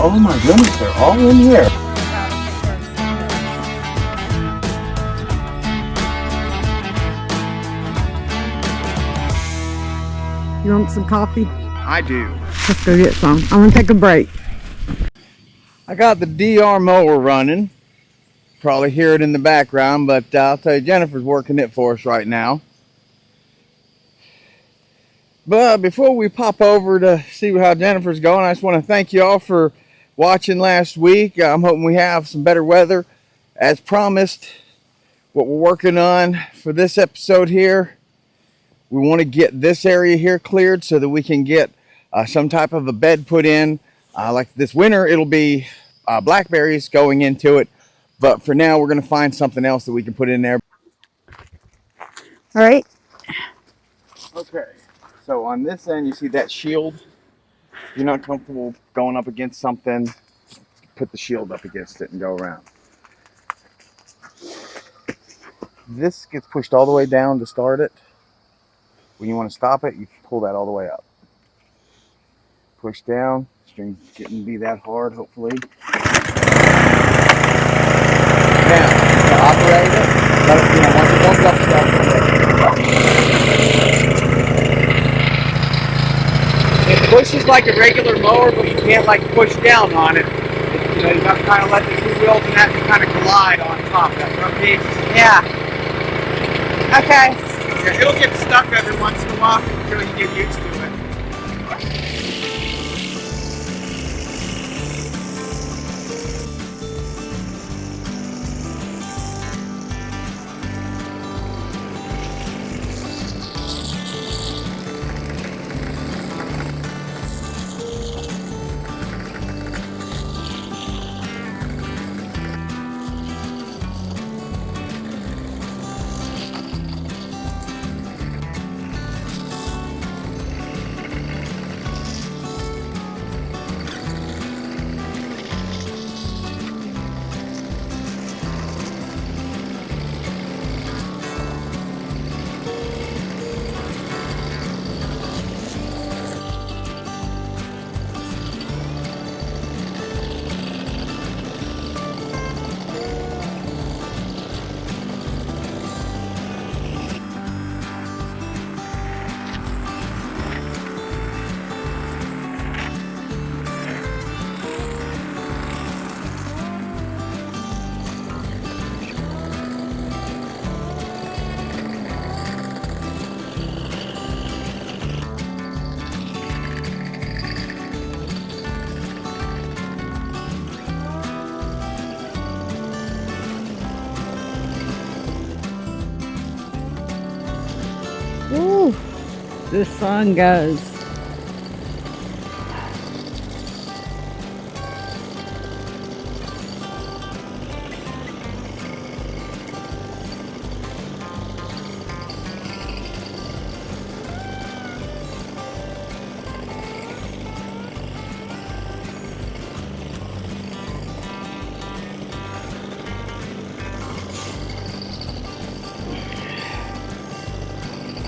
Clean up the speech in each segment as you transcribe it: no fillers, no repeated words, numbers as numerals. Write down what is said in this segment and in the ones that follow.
Oh my goodness, they're all in here. You want some coffee? I do. Let's go get some. I'm gonna take a break. I got the DR mower running. Probably hear it in the background, but I'll tell you, Jennifer's working it for us right now. But before we pop over to see how Jennifer's going, I just want to thank you all for watching last week. I'm hoping we have some better weather. As promised, what we're working on for this episode here, we want to get this area here cleared so that we can get some type of a bed put in. Like this winter, it'll be blackberries going into it. But for now, we're going to find something else that we can put in there. All right. Okay. So on this end, you see that shield. If you're not comfortable going up against something, put the shield up against it and go around. This gets pushed all the way down to start it. When you want to stop it, you pull that all the way up. Push down. String shouldn't be that hard, hopefully. Now, to operate it, let it, once it goes up, stop it. It pushes like a regular mower, but you can't like push down on it. You got to kind of let the two wheels and that kind of collide on top. That front piece. Yeah. Okay. Yeah, it'll get stuck every once in a while until you get used to it. Woo. The sun goes.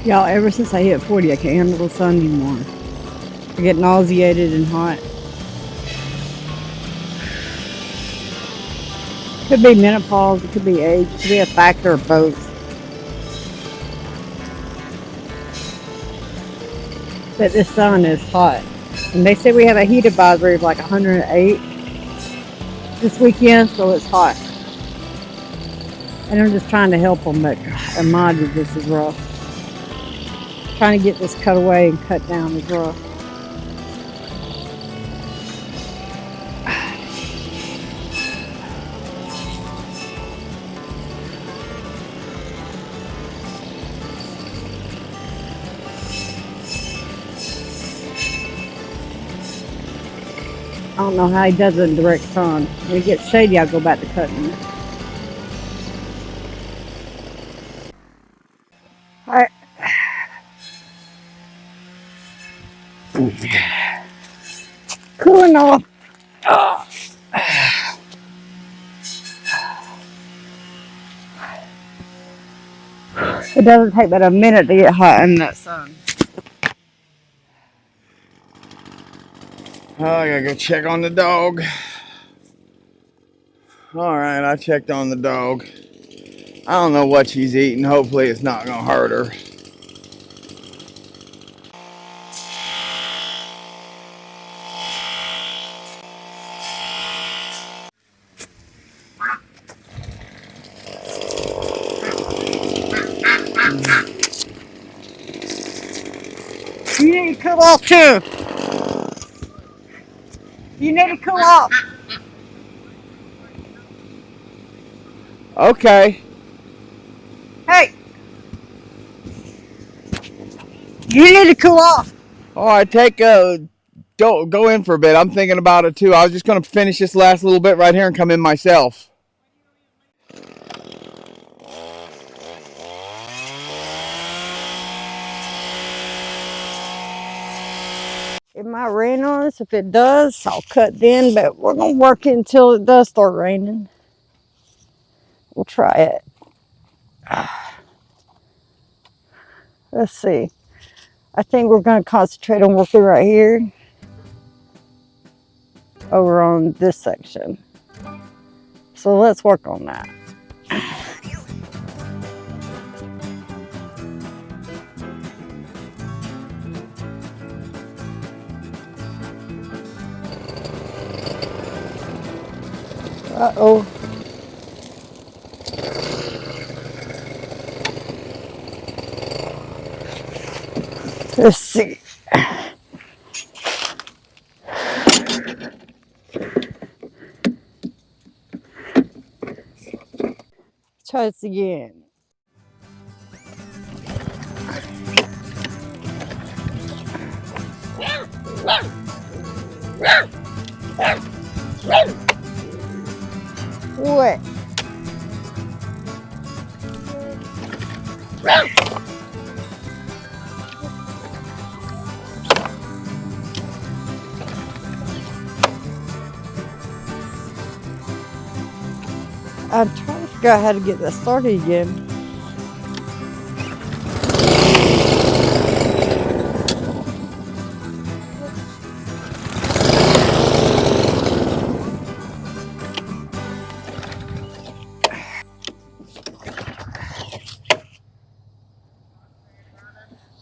Y'all, ever since I hit 40, I can't handle the sun anymore. I get nauseated and hot. Could be menopause, it could be age, it could be a factor of both. But the sun is hot. And they say we have a heat advisory of like 108 this weekend, so it's hot. And I'm just trying to help them, but God, this is rough. Trying to get this cut away and cut down is rough. I don't know how he does it in direct sun. When it gets shady, I'll go back to cutting. Alright. Cooling off. It doesn't take but a minute to get hot in that sun. Oh, I gotta go check on the dog. All right, I checked on the dog. I don't know what she's eating. Hopefully it's not gonna hurt her. You need to cool off too. You need to cool off. Okay. Hey, you need to cool off. All right, go in for a bit. I'm thinking about it too. I was just gonna finish this last little bit right here and come in myself. It might rain on us. If it does, I'll cut then, but we're gonna work it until it does start raining. We'll try it. Let's see. I think we're gonna concentrate on working right here. Over on this section. So let's work on that. Uh-oh. Let's see. Try this again. What? I'm trying to figure out how to get this started again.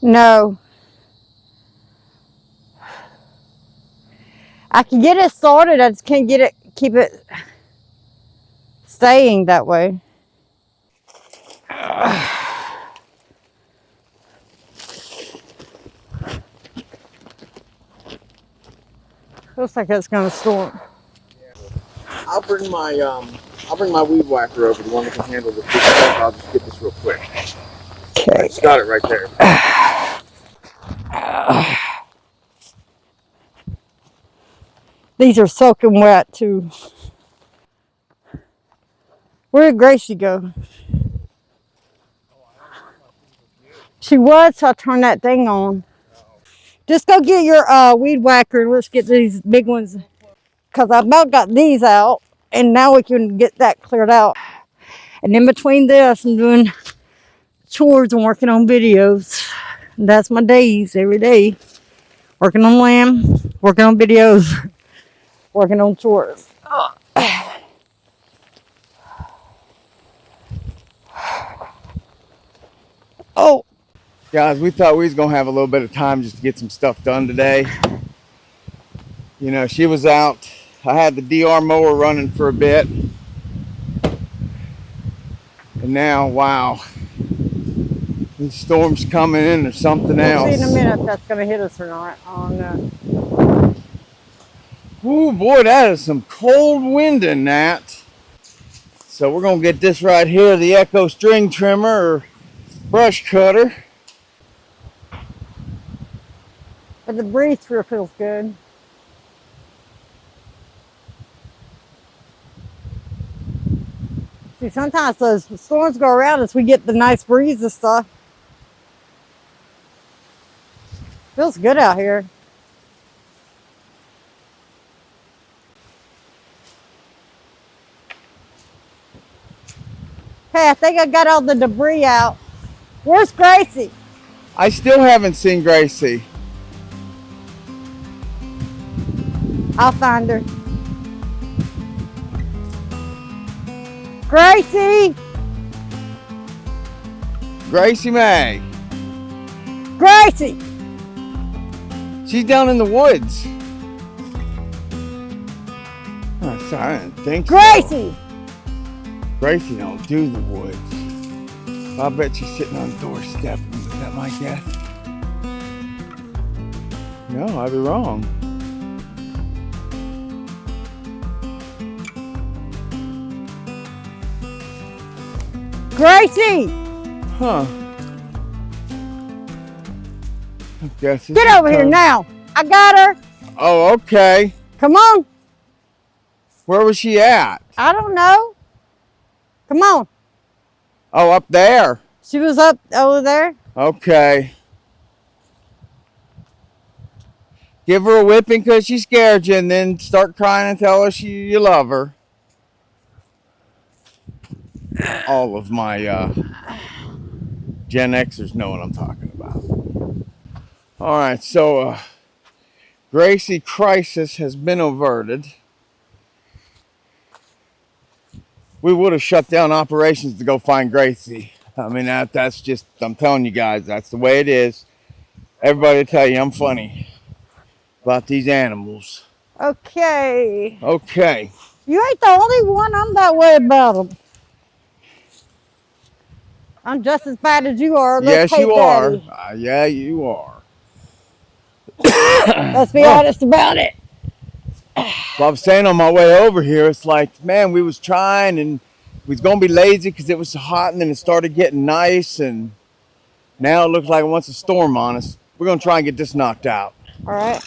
No. I can get it started, I just can't get it, keep it staying that way. Looks like it's gonna storm. I'll bring my weed whacker over, the one that can handle the big stuff. I'll just get this real quick. Okay. I just got it right there. These are soaking wet too. Where did Gracie go? She was, so I turned that thing on. Just go get your weed whacker and let's get these big ones. Because I about got these out and now we can get that cleared out. And in between this, I'm doing chores and working on videos. And that's my days every day. Working on lamb, working on videos, working on chores. Oh. Guys, we thought we was gonna have a little bit of time just to get some stuff done today. You know, she was out. I had the DR mower running for a bit. And now, wow. These storms coming in or something else. We'll see in a minute if that's gonna hit us or not. Oh no. Ooh, boy, that is some cold wind in that. So we're gonna get this right here, the Echo string trimmer or brush cutter. But the breeze sure feels good. See, sometimes those storms go around us, we get the nice breeze and stuff. Feels good out here. Hey, I think I got all the debris out. Where's Gracie? I still haven't seen Gracie. I'll find her. Gracie! Gracie May. Gracie! She's down in the woods. Oh, sorry, I didn't think Gracie! so. Gracie don't do the woods. I bet she's sitting on the doorstep. Is that my guess? No, I'd be wrong. Gracie! Huh. I guess this Get is over here time. now. I got her. Oh, okay. Come on. Where was she at? I don't know. Come on. Oh, up there. She was up over there. Okay. Give her a whipping because she scared you, and then start crying and tell her you love her. All of my Gen Xers know what I'm talking about. All right, so Gracie crisis has been averted. We would have shut down operations to go find Gracie. I mean, that's just, I'm telling you guys, that's the way it is. Everybody will tell you I'm funny about these animals. Okay. Okay. You ain't the only one. I'm that way about them. I'm just as bad as you are. Let's Yes, you are. Daddy. Yeah, you are. Let's be honest about it. So I was saying on my way over here, it's like, man, we was trying and we was going to be lazy because it was so hot, and then it started getting nice, and now it looks like it wants a storm on us. We're going to try and get this knocked out. All right.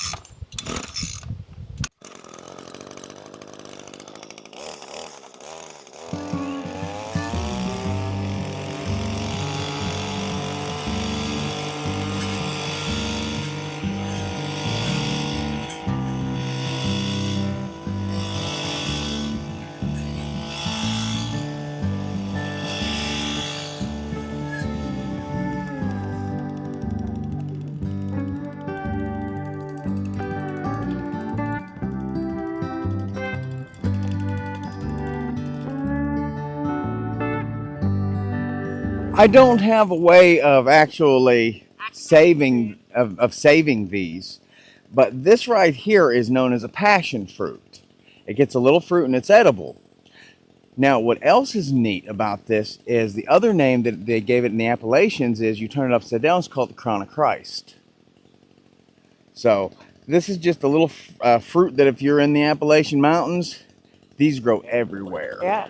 I don't have a way of actually saving these, but this right here is known as a passion fruit. It gets a little fruit and it's edible. Now, what else is neat about this is the other name that they gave it in the Appalachians is, you turn it upside down, it's called the crown of Christ. So this is just a little fruit that if you're in the Appalachian Mountains, these grow everywhere. Yeah.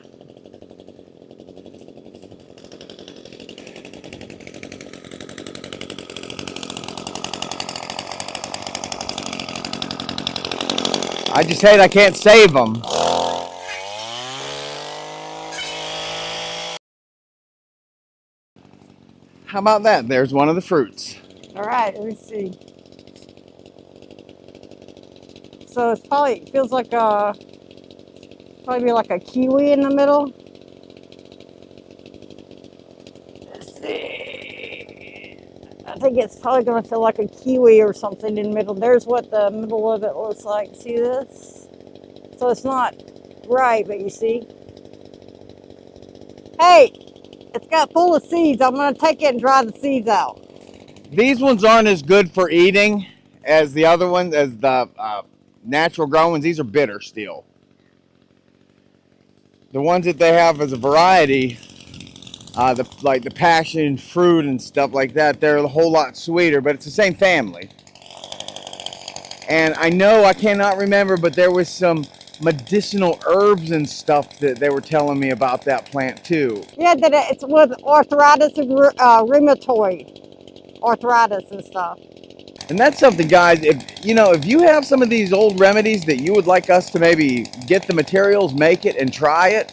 I just hate I can't save them. How about that? There's one of the fruits. All right. Let me see. So it's probably, it feels like probably be like a kiwi in the middle. Let's see. I think it's probably going to feel like a kiwi or something in the middle. There's what the middle of it looks like. See this? So it's not right, but you see. Hey, it's got full of seeds. I'm going to take it and dry the seeds out. These ones aren't as good for eating as the other ones, as the natural grown ones. These are bitter still. The ones that they have as a variety, like the passion fruit and stuff like that, they're a whole lot sweeter, but it's the same family. And I know, I cannot remember, but there was some medicinal herbs and stuff that they were telling me about that plant too. Yeah, that it's with arthritis and rheumatoid arthritis and stuff. And that's something, guys, if you have some of these old remedies that you would like us to maybe get the materials, make it, and try it,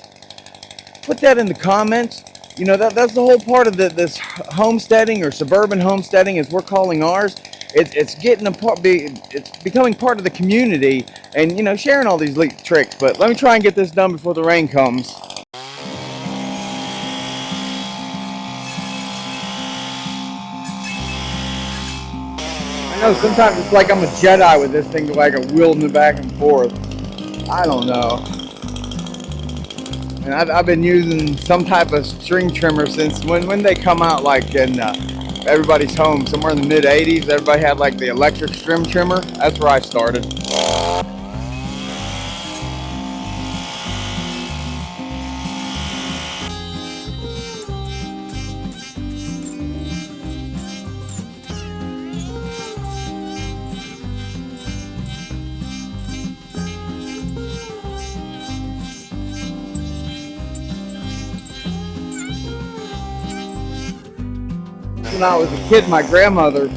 put that in the comments. That's the whole part of this homesteading, or suburban homesteading as we're calling ours. It's becoming part of the community, and sharing all these tricks. But let me try and get this done before the rain comes. I know know, sometimes it's like I'm a Jedi with this thing, like a wielding it back and forth. I don't know. And I've been using some type of string trimmer since when they come out, like in everybody's home, somewhere in the mid 80s. Everybody had like the electric string trimmer. That's where I started. When I was a kid, my grandmother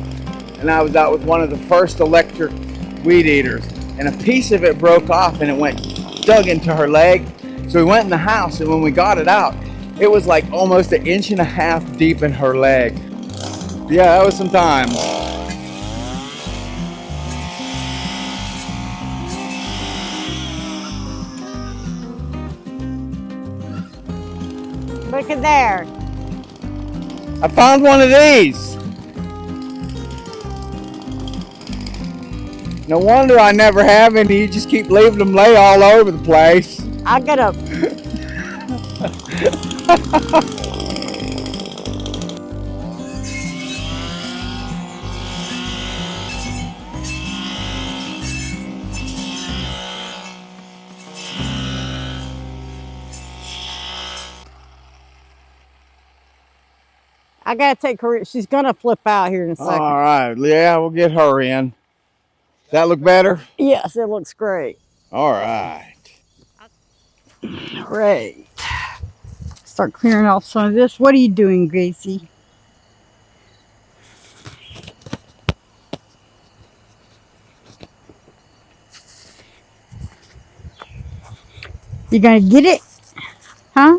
and I was out with one of the first electric weed eaters, and a piece of it broke off and it went dug into her leg. So we went in the house, and when we got it out, it was like almost 1.5 inches deep in her leg. Yeah, that was some time. Look at there. I found one of these. No wonder I never have any. You just keep leaving them lay all over the place. I got a. I gotta take her. She's gonna flip out here in a second. All right, yeah, we'll get her in. Does that look better? Yes, it looks great. All right. Great. Start clearing off some of this. What are you doing, Gracie? You gonna get it? Huh?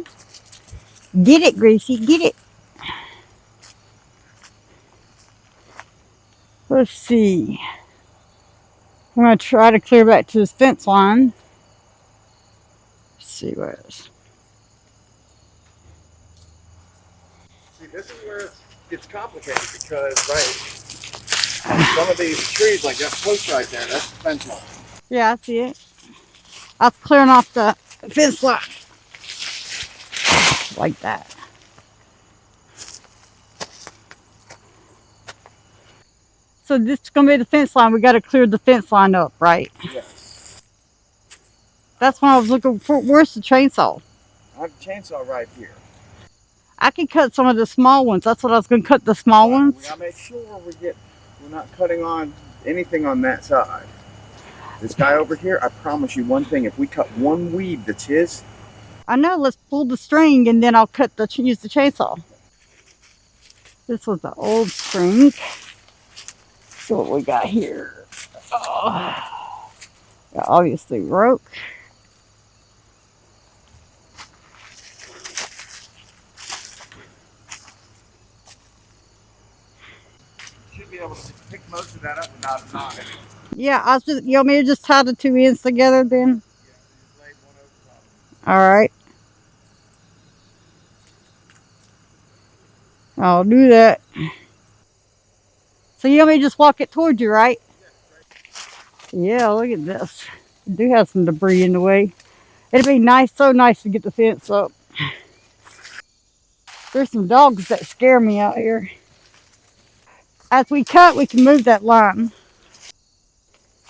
Get it, Gracie. Get it. Let's see. I'm gonna try to clear back to this fence line. Let's see where it is. See, this is where it gets complicated because, right, some of these trees, like that post right there, that's the fence line. Yeah, I see it. I was clearing off the fence line. Like that. So this is going to be the fence line. We got to clear the fence line up, right? Yes. That's what I was looking for. Where's the chainsaw? I have a chainsaw right here. I can cut some of the small ones. That's what I was going to cut, the small ones. We got to make sure we're not cutting on anything on that side. This guy over here, I promise you one thing. If we cut one weed that's his. I know. Let's pull the string and then I'll use the chainsaw. This was the old string. See what we got here. Oh, it obviously broke. Should be able to pick most of that up without a knot. Yeah, you want me to just tie the two ends together then? Yeah, just lay one over top. All right. I'll do that. So you want me to just walk it towards you, right? Yeah, look at this. I do have some debris in the way. It'd be nice, so nice to get the fence up. There's some dogs that scare me out here. As we cut, we can move that line.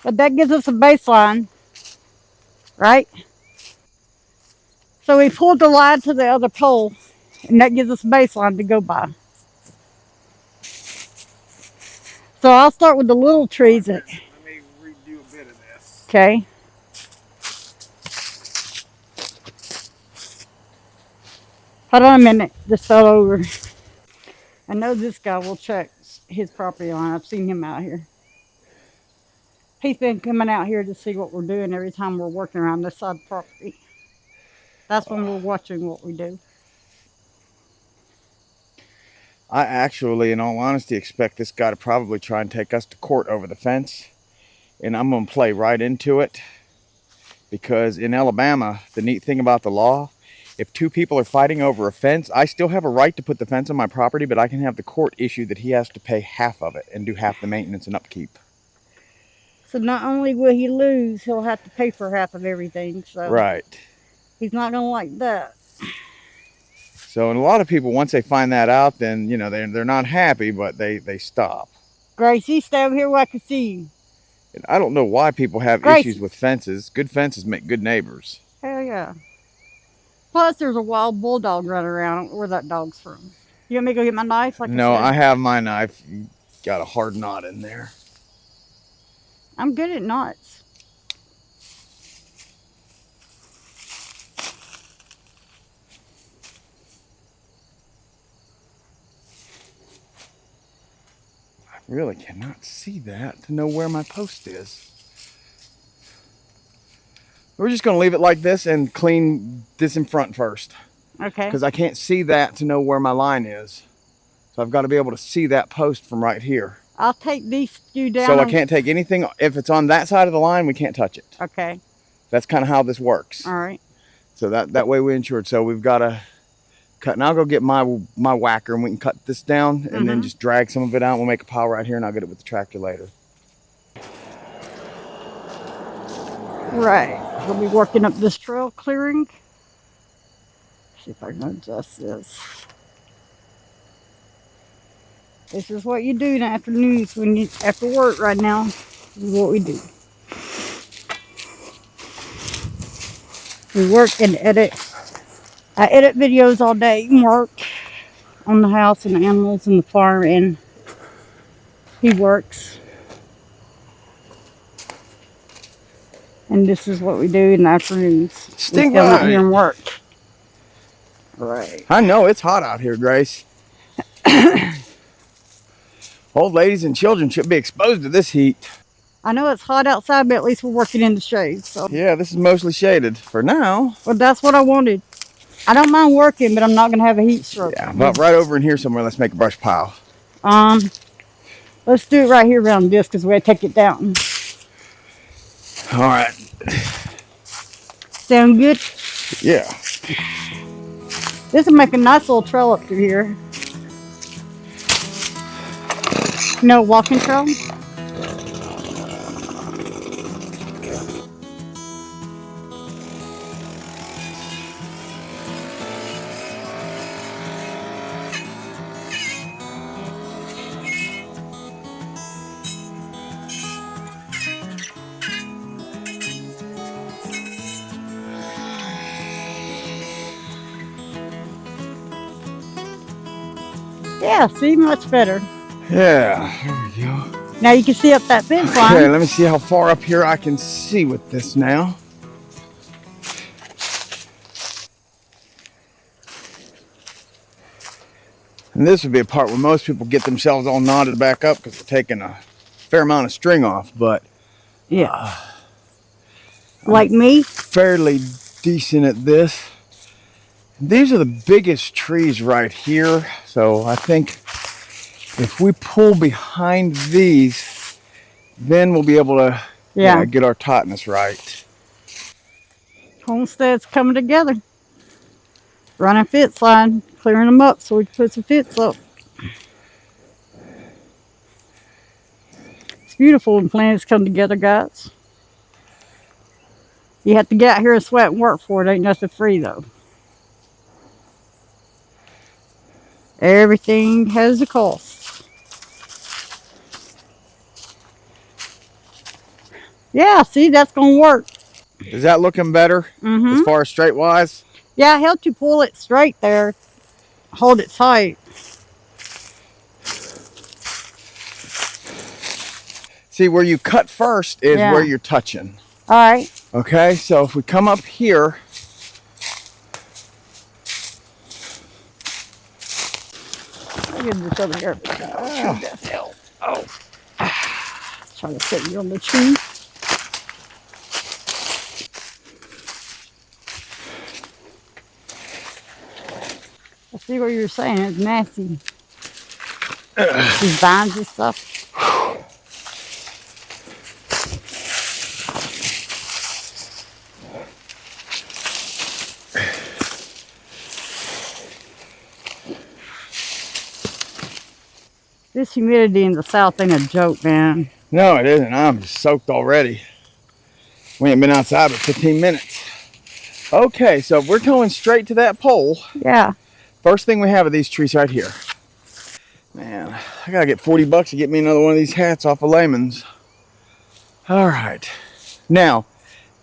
But that gives us a baseline, right? So we pulled the line to the other pole, and that gives us a baseline to go by. So I'll start with the little trees. Let me redo a bit of this. Okay. Hold on a minute. This fell over. I know this guy will check his property line. I've seen him out here. He's been coming out here to see what we're doing every time we're working around this side of the property. That's when we're watching what we do. I actually, in all honesty, expect this guy to probably try and take us to court over the fence. And I'm going to play right into it. Because in Alabama, the neat thing about the law if two people are fighting over a fence, I still have a right to put the fence on my property, but I can have the court issue that he has to pay half of it and do half the maintenance and upkeep. So not only will he lose, he'll have to pay for half of everything. So Right. he's not gonna like that. So, and a lot of people, once they find that out, then, you know, they're not happy, but they stop. Gracie, stay over here where I can see you. And I don't know why people have Gracie. issues with fences. Good fences make good neighbors. Hell yeah. Plus, there's a wild bulldog running around. I don't know where that dog's from. You want me to go get my knife? Like No, I I said? have my knife. You got a hard knot in there. I'm good at knots. I really cannot see that to know where my post is. We're just going to leave it like this and clean this in front first. Okay. Because I can't see that to know where my line is. So I've got to be able to see that post from right here. I'll take these few down. So I can't take anything. If it's on that side of the line, we can't touch it. Okay. That's kind of how this works. All right. So that way we're insured. So we've got to cut. And I'll go get my whacker and we can cut this down and then just drag some of it out. We'll make a pile right here and I'll get it with the tractor later. Right. We'll be working up this trail clearing. See if I can adjust this. This is what you do in the afternoons when you after work right now. This is what we do. We work and edit. I edit videos all day and work on the house and the animals and the farm, and he works. And this is what we do in the afternoons. Sting we come out right. here and work. Right. I know it's hot out here, Grace. Old ladies and children should be exposed to this heat. I know it's hot outside, but at least we're working in the shade. So Yeah, this is mostly shaded for now. well, that's what I wanted. I don't mind working, but I'm not gonna have a heat stroke. Yeah, but right over in here somewhere, let's make a brush pile. Let's do it right here around this because we're gonna take it down. All right. Sound good? Yeah. This will make a nice little trail up through here. No walking trail? Yeah, see, much better. Yeah, there we go. Now you can see up that fence line. Okay, let me see how far up here I can see with this now. And this would be a part where most people get themselves all knotted back up because they're taking a fair amount of string off, but Yeah. Like me? fairly decent at this. These are the biggest trees right here, so I think if we pull behind these, then we'll be able to get our tautness right. Homestead's coming together. Running fence line, clearing them up so we can put some fence up. It's beautiful when plans come together, guys. You have to get out here and sweat and work for it. Ain't nothing free, though. Everything has a cost. Yeah, see, that's going to work. Is that looking better as far as straight wise? Yeah, I helped you pull it straight there. Hold it tight. See, where you cut first is where you're touching. All right. Okay, so if we come up here, I'll get this over here. Oh. Trying to sit you on the tree. I see what you're saying. It's nasty. These vines and stuff. This humidity in the south ain't a joke, man. No, it isn't. I'm just soaked already. We ain't been outside but 15 minutes. Okay, so if we're going straight to that pole, Yeah. first thing we have are these trees right here. Man, I gotta get 40 bucks to get me another one of these hats off of Lehman's. All right. Now,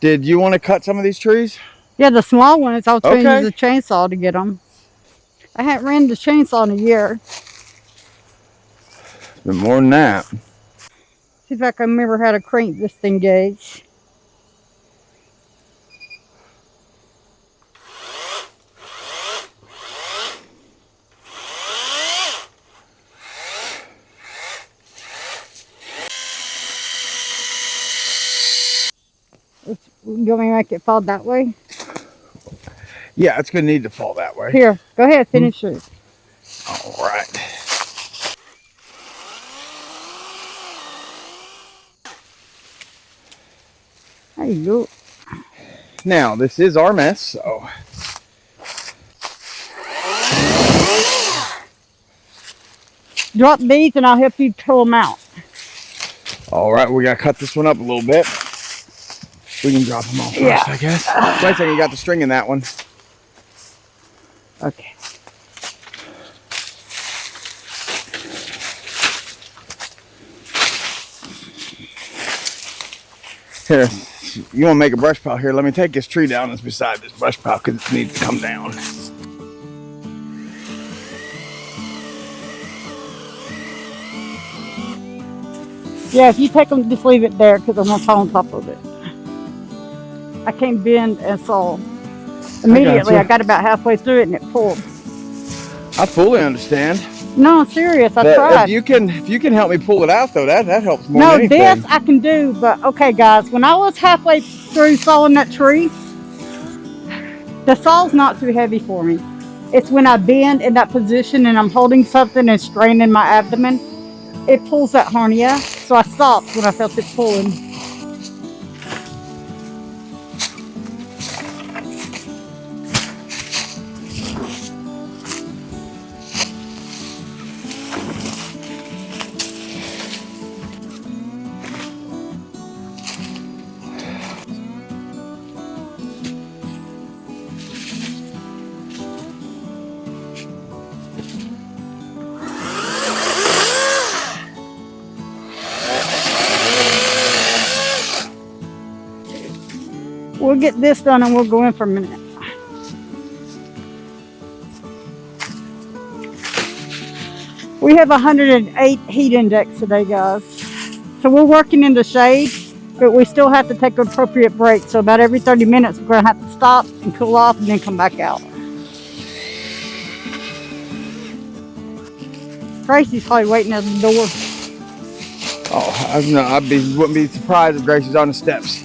did you want to cut some of these trees? Yeah, the small ones, I'll try and use Okay. a chainsaw to get them. I haven't ran the chainsaw in a year. It's been more than that. See if I can remember how to crank this thing gauge. You want me to make it fall that way? Yeah, it's gonna need to fall that way. Here, go ahead, finish it. All right. There you go. Now, this is our mess, so. Drop these and I'll help you pull them out. All right, we gotta cut this one up a little bit. We can drop them off first, I guess. Wait a second, you got the string in that one. Okay. Here, you want to make a brush pile here? Let me take this tree down that's beside this brush pile because it needs to come down. Yeah, if you take them, just leave it there because I'm going to fall on top of it. I can't bend and saw. Immediately, I got about halfway through it and it pulled. I fully understand. No, I'm serious. I But tried. if you can help me pull it out though, that helps more No, than anything. this I can do, but okay, guys. When I was halfway through sawing that tree, the saw's not too heavy for me. It's when I bend in that position and I'm holding something and straining my abdomen, it pulls that hernia. So I stopped when I felt it pulling. We'll get this done and we'll go in for a minute. We have 108 heat index today, guys. So we're working in the shade, but we still have to take appropriate breaks. So about every 30 minutes, we're gonna have to stop and cool off and then come back out. Gracie's probably waiting at the door. Oh, wouldn't be surprised if Gracie's on the steps.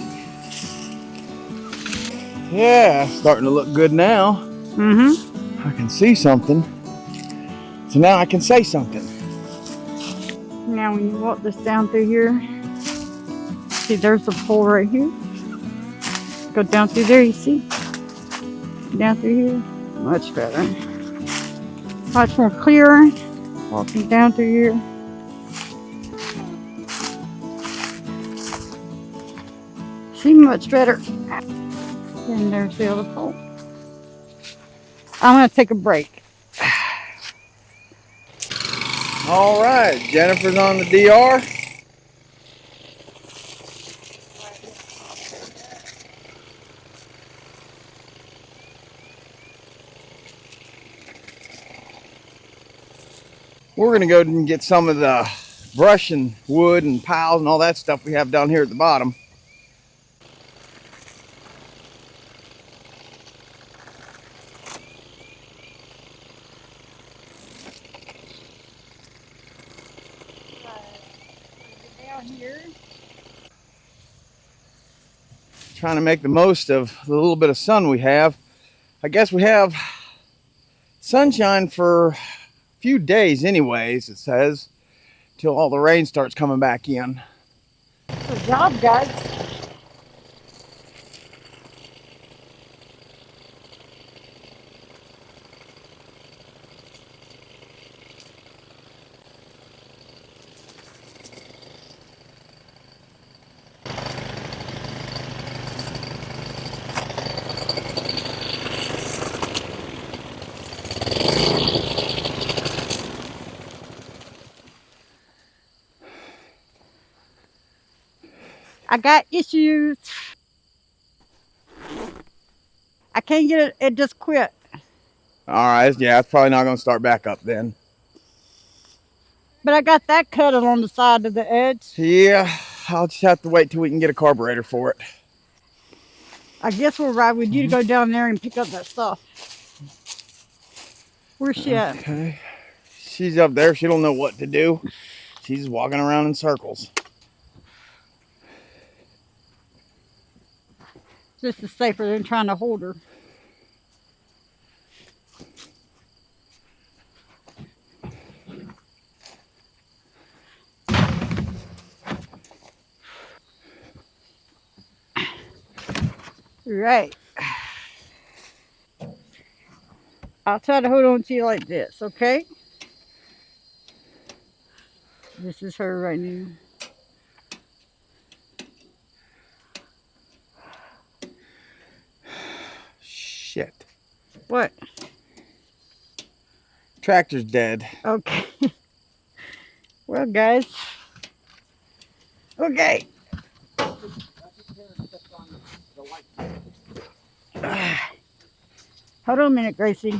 Yeah, starting to look good now. Mm-hmm. I can see something. So now I can say something. Now when you walk this down through here, see there's the pole right here. Go down through there, you see? Down through here. Much better. Much more clearer. Walking down through here. See, much better. And there's the other pole. I'm going to take a break. All right, Jennifer's on the DR. We're gonna go and get some of the brush and wood and piles and all that stuff we have down here at the bottom. Down here. Trying to make the most of the little bit of sun we have. I guess we have sunshine for a few days anyways, it says, till all the rain starts coming back in. Good job, guys. I got issues. I can't get it. It just quit. All right, yeah, it's probably not going to start back up then. But I got that cut on the side of the edge. Yeah, I'll just have to wait till we can get a carburetor for it. I guess we'll ride with you to go down there and pick up that stuff. Where's she at? Okay. She's up there. She don't know what to do. She's walking around in circles. This is safer than trying to hold her. Right. I'll try to hold on to you like this, okay? This is her right now. Shit. What? Tractor's dead. Okay. Well, guys. Okay. Hold on a minute, Gracie.